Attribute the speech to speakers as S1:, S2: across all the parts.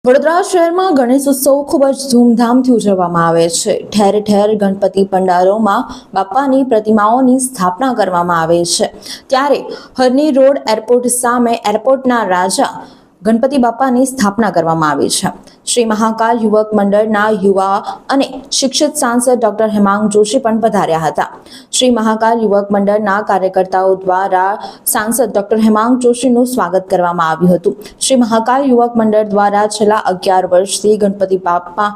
S1: વડોદરા શહેરમાં ગણેશોત્સવ ખૂબ જ ધૂમધામથી ઉજવવામાં આવે છે। ઠેર ઠેર ગણપતિ પંડાલોમાં બાપાની પ્રતિમાઓની સ્થાપના કરવામાં આવે છે। ત્યારે હરની રોડ એરપોર્ટ સામે એરપોર્ટના રાજા ગણપતિ બાપાની સ્થાપના કરવામાં આવી છે। શ્રી મહાકાલ યુવક મંડળના યુવા અને શિક્ષિત સાંસદ ડોક્ટર હેમાંગ જોશી પણ પધાર્યા હતા। શ્રી મહાકાલ યુવક મંડળના કાર્યકર્તાઓ દ્વારા સાંસદ ડોક્ટર હેમાંગ જોશીનું સ્વાગત કરવામાં આવ્યું હતું। શ્રી મહાકાલ યુવક મંડળ દ્વારા છેલ્લા 11 વર્ષથી ગણપતિ બાપા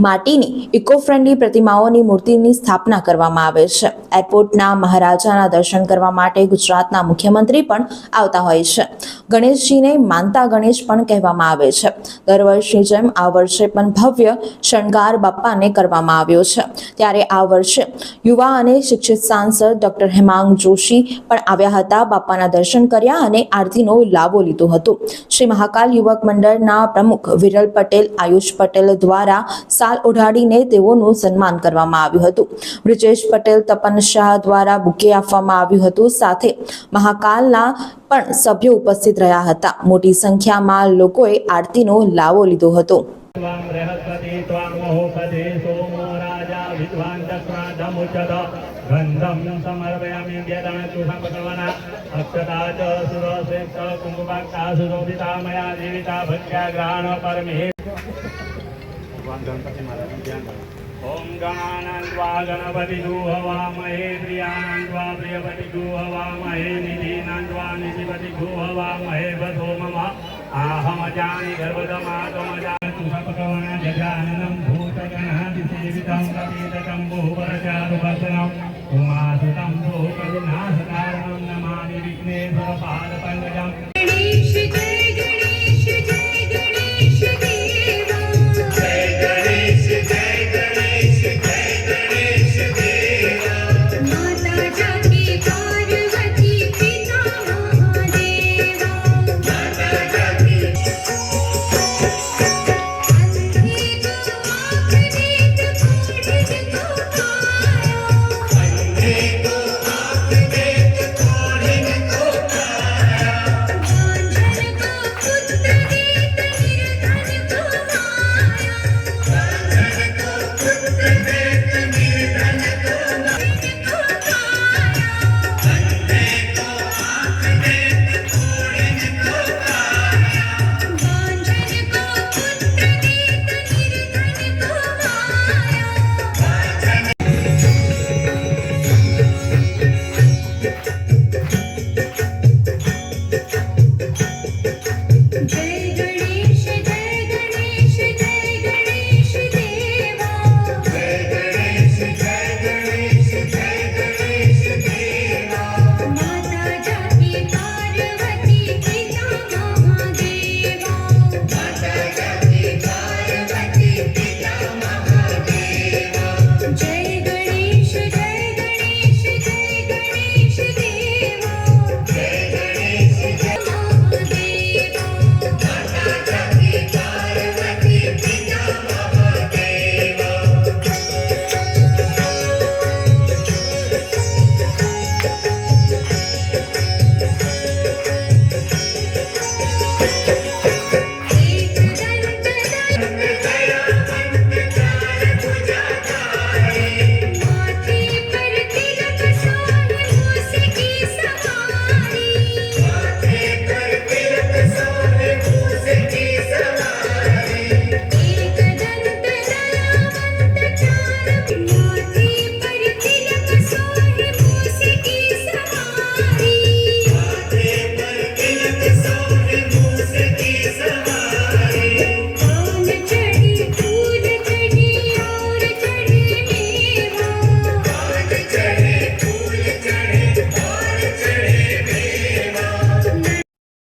S1: માટીની ઇકો ફ્રેન્ડલી પ્રતિમાઓની મૂર્તિની સ્થાપના કરવામાં આવે છે। એરપોર્ટના મહારાજાના દર્શન કરવા માટે ગુજરાતના મુખ્યમંત્રી પણ આવતા હોય છે। ગણેશજીને માનતા ગણેશ પણ કહેવામાં આવે છે। દર વર્ષની જેમ આ વર્ષે પણ ભવ્ય શણગાર બાપાને કરવામાં આવ્યો છે। ત્યારે આ વર્ષે યુવા અને શિક્ષિત સાંસદ ડોક્ટર હેમાંગ જોશી પણ આવ્યા હતા। બાપાના દર્શન કર્યા અને આરતીનો લાભો લીધો હતો। શ્રી મહાકાલ યુવક મંડળના પ્રમુખ વિરલ પટેલ, આયુષ પટેલ દ્વારા સાલ ઓઢાડીને તેઓનું સન્માન કરવામાં આવ્યું હતું। બ્રિજેશ પટેલ, તપન શાહ દ્વારા બુકે આપવામાં આવ્યું હતું। સાથે મહાકાલના પણ સભ્યો ઉપસ્થિત રહ્યા હતા। મોટી સંખ્યામાં લોકોએ આરતીનો લાવો લીધો હતો।
S2: ओम गणानंद्वा गणपति गुहवामहे प्रियानंद्वा प्रियपति गुहवामहे निधिनंद्वा निधिपति गुहवामहे वधो मम आहमजानि गर्भदमातमजानि तुषपकवना गजाननं भूतगणादिसेवितं कपीतकं बहुवरचारुभसनं उमासुतं भूतविनाशकारणं नमामि विघ्नेश्वरपादपङ्कजम्।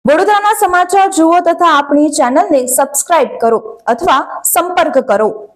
S2: વડોદરાના સમાચાર જુઓ તથા આપણી ચેનલને સબસ્ક્રાઇબ કરો અથવા સંપર્ક કરો।